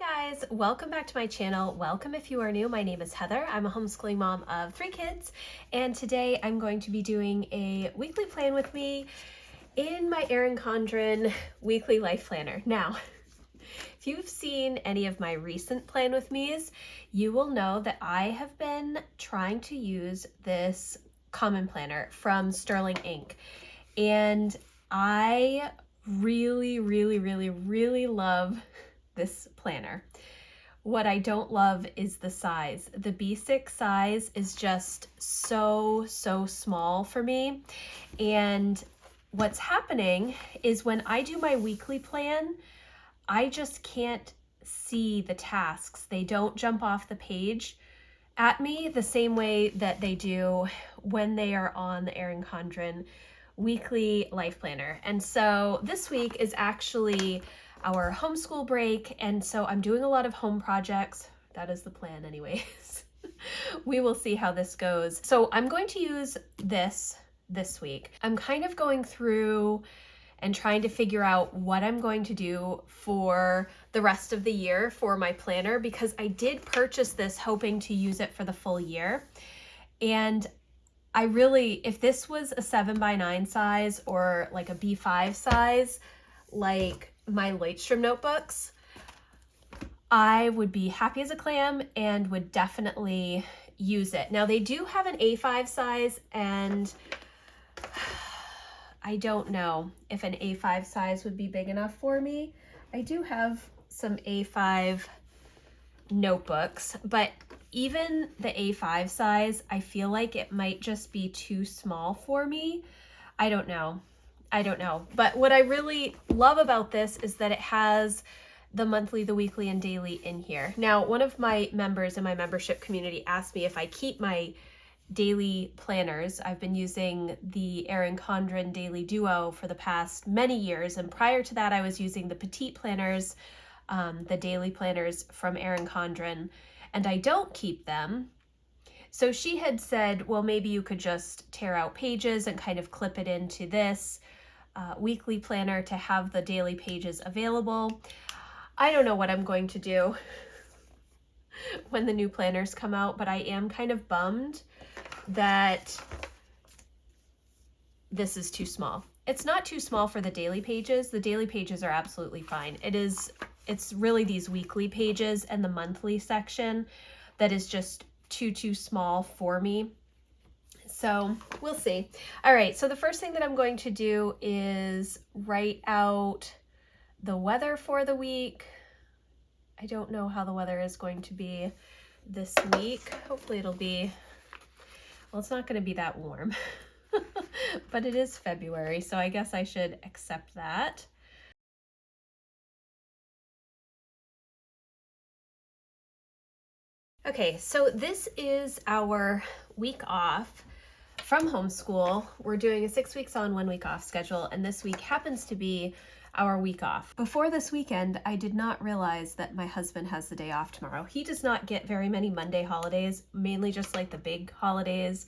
Hi guys, welcome back to my channel. Welcome if you are new. My name is Heather. I'm a homeschooling mom of 3 kids, and today I'm going to be doing a weekly plan with me in my Erin Condren weekly life planner. Now, if you've seen any of my recent plan with me's, you will know that I have been trying to use this common planner from Sterling Inc. And I really love this planner. What I don't love is the size. The B6 size is just so small for me. And what's happening is when I do my weekly plan, I just can't see the tasks. They don't jump off the page at me the same way that they do when they are on the Erin Condren weekly life planner. And so this week is actually our homeschool break, and so I'm doing a lot of home projects. That is the plan anyways. We will see how this goes. So I'm going to use this week. I'm kind of going through and trying to figure out what I'm going to do for the rest of the year for my planner, because I did purchase this hoping to use it for the full year. And I really, if this was a 7x9 size or like a B5 size, like my Lightstrom notebooks, I would be happy as a clam and would definitely use it. Now they do have an A5 size, and I don't know if an A5 size would be big enough for me. I do have some A5 notebooks, but even the A5 size, I feel like it might just be too small for me. I don't know. But what I really love about this is that it has the monthly, the weekly, and daily in here. Now, one of my members in my membership community asked me if I keep my daily planners. I've been using the Erin Condren Daily Duo for the past many years, and prior to that I was using the petite planners, the daily planners from Erin Condren, and I don't keep them. So she had said, well, maybe you could just tear out pages and kind of clip it into this weekly planner to have the daily pages available. I don't know what I'm going to do when the new planners come out, but I am kind of bummed that this is too small. It's not too small for the daily pages. The daily pages are absolutely fine. It's really these weekly pages and the monthly section that is just too small for me. So we'll see. All right, so the first thing that I'm going to do is write out the weather for the week. I don't know how the weather is going to be this week. Hopefully it'll be, well, it's not going to be that warm, but it is February, so I guess I should accept that. Okay, so this is our week off from homeschool. We're doing a 6 weeks on, 1 week off schedule, and this week happens to be our week off. Before this weekend, I did not realize that my husband has the day off tomorrow. He does not get very many Monday holidays, mainly just like the big holidays,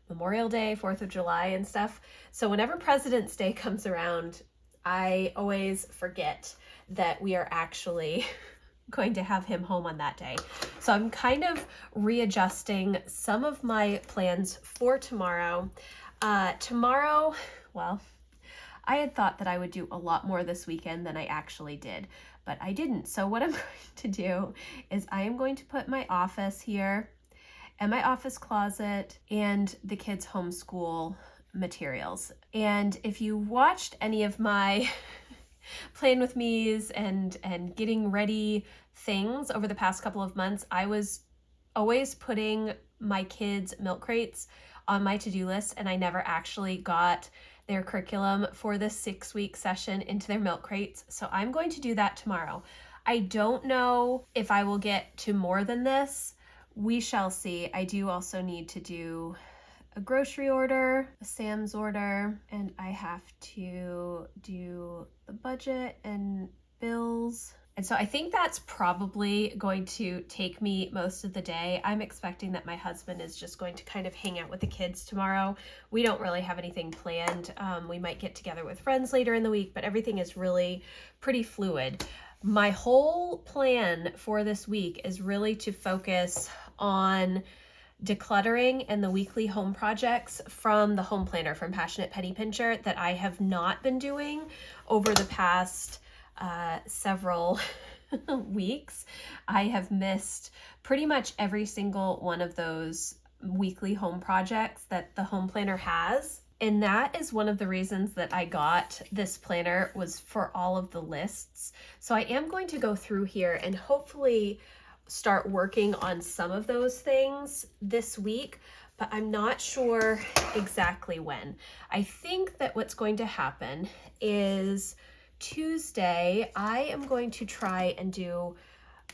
Memorial Day, 4th of July and stuff. So whenever President's Day comes around, I always forget that we are actually going to have him home on that day. So I'm kind of readjusting some of my plans for tomorrow. Tomorrow, well, I had thought that I would do a lot more this weekend than I actually did, but I didn't. So what I'm going to do is I am going to put my office here and my office closet and the kids' homeschool materials. And if you watched any of my plan with me's and getting ready things over the past couple of months, I was always putting my kids' milk crates on my to-do list, and I never actually got their curriculum for the 6-week session into their milk crates. So I'm going to do that tomorrow. I don't know if I will get to more than this. We shall see. I do also need to do a grocery order, a Sam's order, and I have to do the budget and bills. And so I think that's probably going to take me most of the day. I'm expecting that my husband is just going to kind of hang out with the kids tomorrow. We don't really have anything planned. We might get together with friends later in the week, but everything is really pretty fluid. My whole plan for this week is really to focus on decluttering and the weekly home projects from the home planner from Passionate Penny Pincher that I have not been doing over the past several weeks. I have missed pretty much every single one of those weekly home projects that the home planner has. And that is one of the reasons that I got this planner, was for all of the lists. So I am going to go through here and hopefully start working on some of those things this week, but I'm not sure exactly when. I think that what's going to happen is Tuesday, I am going to try and do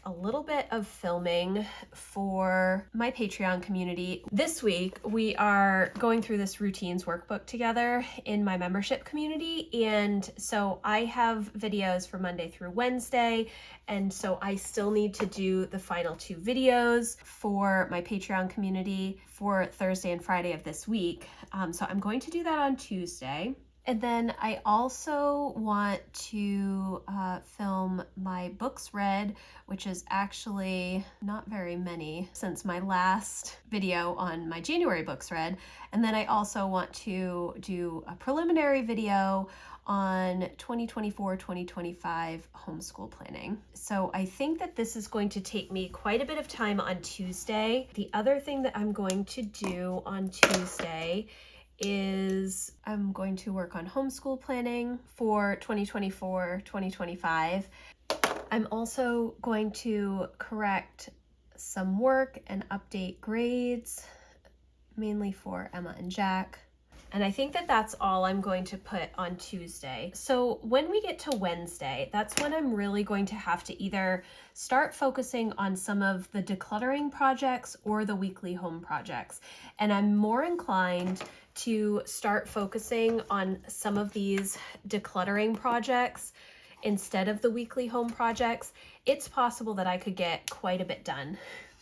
a little bit of filming for my Patreon community. This week, we are going through this routines workbook together in my membership community. And so I have videos for Monday through Wednesday. And so I still need to do the final 2 videos for my Patreon community for Thursday and Friday of this week. So I'm going to do that on Tuesday. And then I also want to film my books read, which is actually not very many since my last video on my January books read. And then I also want to do a preliminary video on 2024-2025 homeschool planning. So I think that this is going to take me quite a bit of time on Tuesday. The other thing that I'm going to do on Tuesday is I'm going to work on homeschool planning for 2024-2025. I'm also going to correct some work and update grades, mainly for Emma and Jack. And I think that that's all I'm going to put on Tuesday. So when we get to Wednesday, that's when I'm really going to have to either start focusing on some of the decluttering projects or the weekly home projects. And I'm more inclined to start focusing on some of these decluttering projects instead of the weekly home projects. It's possible that I could get quite a bit done.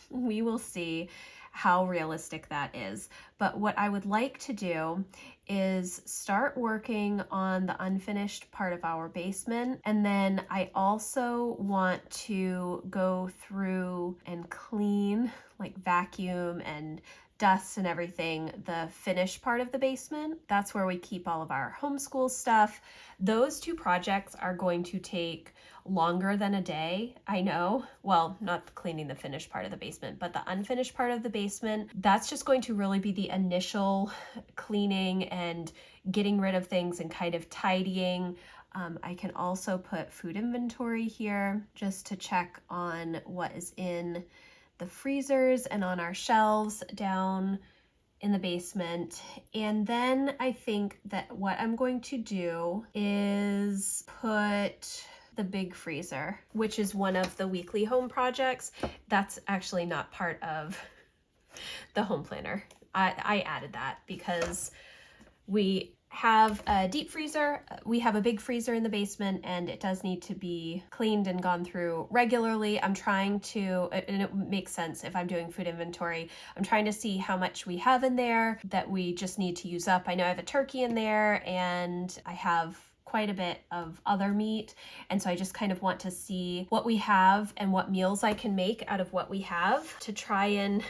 We will see how realistic that is. But what I would like to do is start working on the unfinished part of our basement. And then I also want to go through and clean, like vacuum and dust and everything, the finished part of the basement. That's where we keep all of our homeschool stuff. Those 2 projects are going to take longer than a day, I know. Well, not cleaning the finished part of the basement, but the unfinished part of the basement, that's just going to really be the initial cleaning and getting rid of things and kind of tidying. I can also put food inventory here just to check on what is in the freezers and on our shelves down in the basement. And then I think that what I'm going to do is put the big freezer, which is one of the weekly home projects. That's actually not part of the home planner. I added that because we have a deep freezer. We have a big freezer in the basement and it does need to be cleaned and gone through regularly. I'm trying to, and it makes sense if I'm doing food inventory, I'm trying to see how much we have in there that we just need to use up. I know I have a turkey in there and I have quite a bit of other meat. And so I just kind of want to see what we have and what meals I can make out of what we have to try and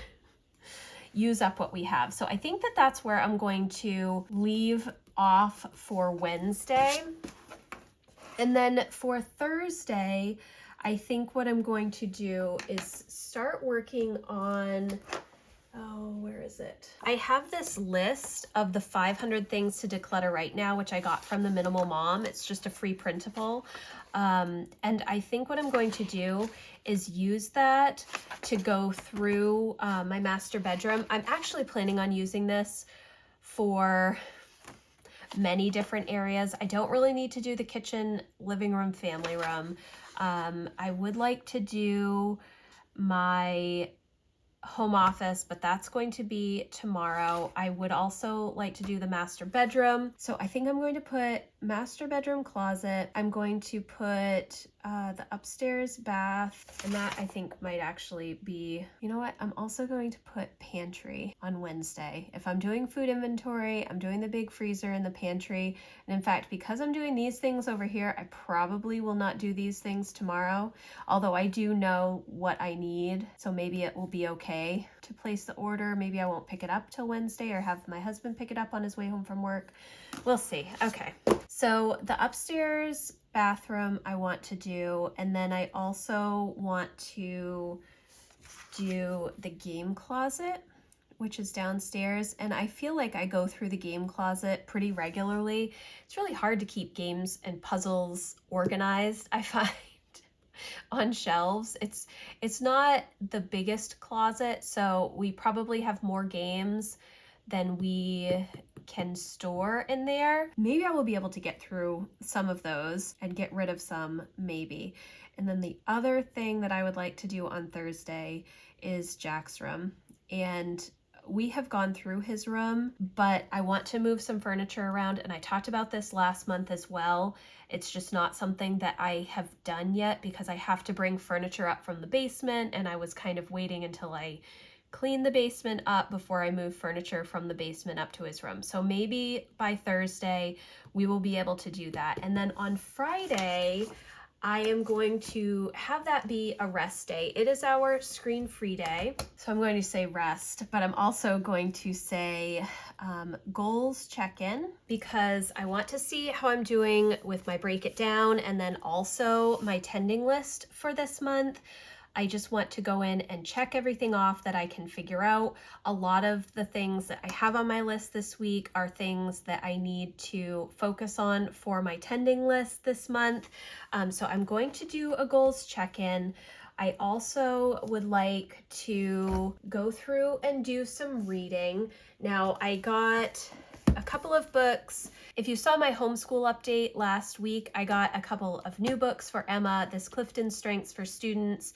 use up what we have. So I think that that's where I'm going to leave off for Wednesday. And then for Thursday, I think what I'm going to do is start working on, where is it? I have this list of the 500 things to declutter right now, which I got from the Minimal Mom. It's just a free printable. And I think what I'm going to do is use that to go through my master bedroom. I'm actually planning on using this for many different areas. I don't really need to do the kitchen, living room, family room. I would like to do my home office, but that's going to be tomorrow. I would also like to do the master bedroom. So I think I'm going to put master bedroom closet. I'm going to put the upstairs bath, and that I think might actually be, you know what? I'm also going to put pantry on Wednesday. If I'm doing food inventory, I'm doing the big freezer in the pantry. And in fact, because I'm doing these things over here, I probably will not do these things tomorrow, although I do know what I need. So maybe it will be okay to place the order. Maybe I won't pick it up till Wednesday or have my husband pick it up on his way home from work. We'll see. Okay. So the upstairs bathroom I want to do, and then I also want to do the game closet, which is downstairs. And I feel like I go through the game closet pretty regularly. It's really hard to keep games and puzzles organized, I find, on shelves. It's not the biggest closet, so we probably have more games than we can store in there. Maybe I will be able to get through some of those and get rid of some, maybe. And then the other thing that I would like to do on Thursday is Jack's room. And we have gone through his room, but I want to move some furniture around, and I talked about this last month as well. It's just not something that I have done yet because I have to bring furniture up from the basement, and I was kind of waiting until I clean the basement up before I move furniture from the basement up to his room. So maybe by Thursday we will be able to do that. And then on Friday, I am going to have that be a rest day. It is our screen-free day, so I'm going to say rest, but I'm also going to say goals check-in, because I want to see how I'm doing with my break it down and then also my tending list for this month. I just want to go in and check everything off that I can figure out. A lot of the things that I have on my list this week are things that I need to focus on for my tending list this month. So I'm going to do a goals check-in. I also would like to go through and do some reading. Now, I got a couple of books. If you saw my homeschool update last week, I got a couple of new books for Emma, this Clifton Strengths for Students.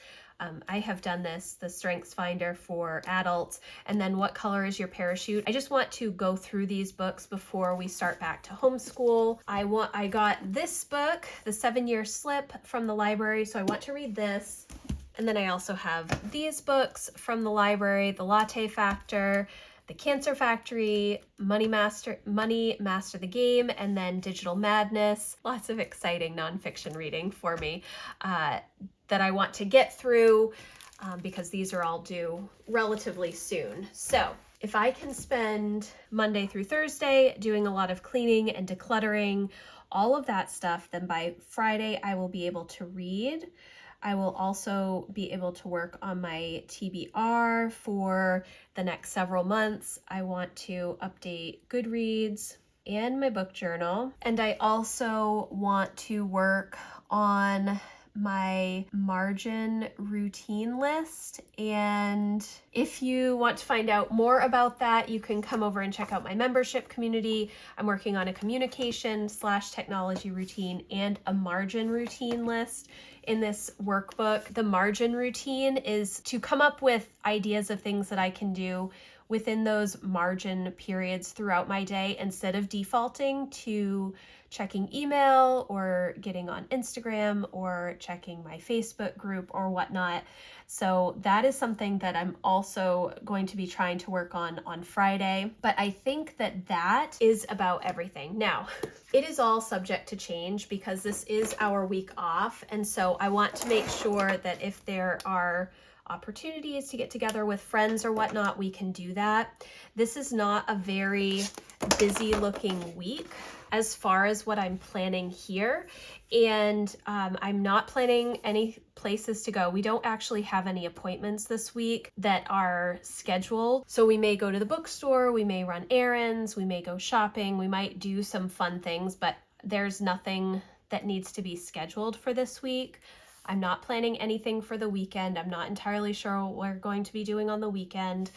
I have done this, the Strengths Finder for adults, and then What Color is Your Parachute? I just want to go through these books before we start back to homeschool. I got this book, The 7-Year Slip, from the library, so I want to read this. And then I also have these books from the library, The Latte Factor, The Cancer Factory, Money Master the Game, and then Digital Madness. Lots of exciting nonfiction reading for me that I want to get through because these are all due relatively soon. So if I can spend Monday through Thursday doing a lot of cleaning and decluttering, all of that stuff, then by Friday I will be able to read. I will also be able to work on my TBR for the next several months. I want to update Goodreads and my book journal. And I also want to work on my margin routine list. And if you want to find out more about that, you can come over and check out my membership community. I'm working on a communication/technology routine and a margin routine list in this workbook. The margin routine is to come up with ideas of things that I can do within those margin periods throughout my day instead of defaulting to checking email or getting on Instagram or checking my Facebook group or whatnot. So that is something that I'm also going to be trying to work on Friday. But I think that that is about everything. Now, it is all subject to change because this is our week off. And so I want to make sure that if there are opportunities to get together with friends or whatnot, we can do that. This is not a very busy looking week as far as what I'm planning here. And I'm not planning any places to go. We don't actually have any appointments this week that are scheduled. So we may go to the bookstore, we may run errands, we may go shopping, we might do some fun things, but there's nothing that needs to be scheduled for this week. I'm not planning anything for the weekend. I'm not entirely sure what we're going to be doing on the weekend.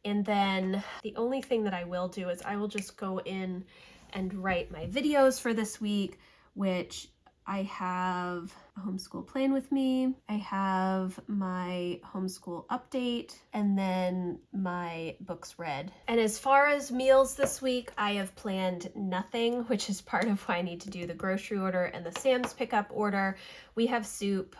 And then the only thing that I will do is I will just go in and write my videos for this week, which I have a homeschool plan with me. I have my homeschool update, and then my books read. And as far as meals this week, I have planned nothing, which is part of why I need to do the grocery order and the Sam's pickup order. We have soup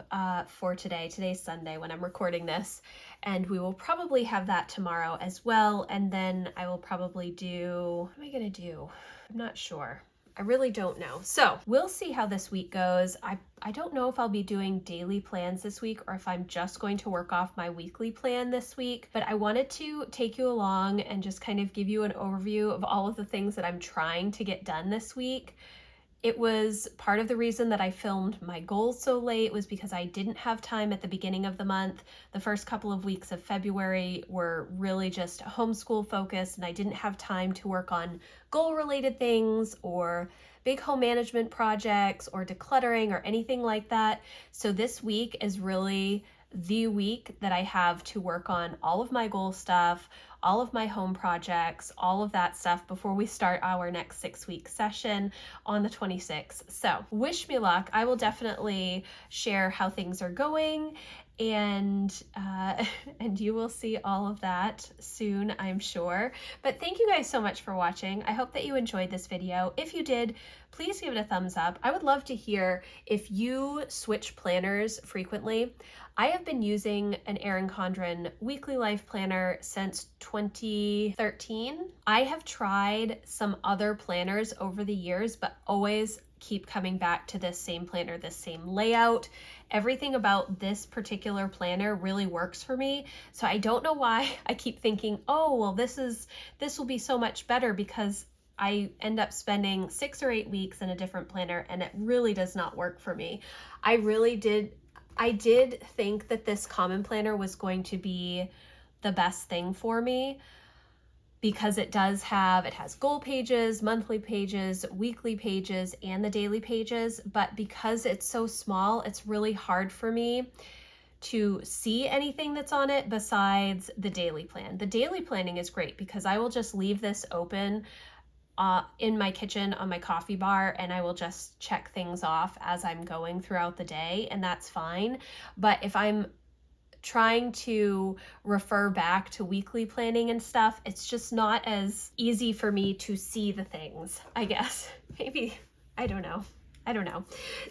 for today. Today's Sunday when I'm recording this, and we will probably have that tomorrow as well. And then I will probably do, what am I gonna do? I'm not sure. I really don't know. So we'll see how this week goes. I don't know if I'll be doing daily plans this week or if I'm just going to work off my weekly plan this week, but I wanted to take you along and just kind of give you an overview of all of the things that I'm trying to get done this week. It was part of the reason that I filmed my goals so late was because I didn't have time at the beginning of the month. The first couple of weeks of February were really just homeschool focused, and I didn't have time to work on goal related things or big home management projects or decluttering or anything like that. So this week is really the week that I have to work on all of my goal stuff, all of my home projects, all of that stuff before we start our next 6-week session on the 26th. So wish me luck. I will definitely share how things are going, and you will see all of that soon, I'm sure. But thank you guys so much for watching. I hope that you enjoyed this video. If you did, please give it a thumbs up. I would love to hear if you switch planners frequently. I have been using an Erin Condren weekly life planner since 2013. I have tried some other planners over the years, but always keep coming back to this same planner, this same layout. Everything about this particular planner really works for me. So I don't know why I keep thinking, oh, well, this will be so much better, because I end up spending 6 or 8 weeks in a different planner, and it really does not work for me. I did think that this common planner was going to be the best thing for me, because it has goal pages, monthly pages, weekly pages, and the daily pages. But because it's so small, it's really hard for me to see anything that's on it besides the daily plan. The daily planning is great because I will just leave this open in my kitchen on my coffee bar, and I will just check things off as I'm going throughout the day, and that's fine. But if I'm trying to refer back to weekly planning and stuff, it's just not as easy for me to see the things, I guess. Maybe, I don't know.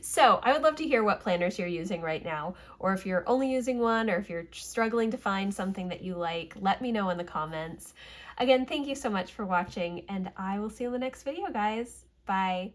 So I would love to hear what planners you're using right now, or if you're only using one, or if you're struggling to find something that you like, let me know in the comments. Again, thank you so much for watching, and I will see you in the next video, guys. Bye.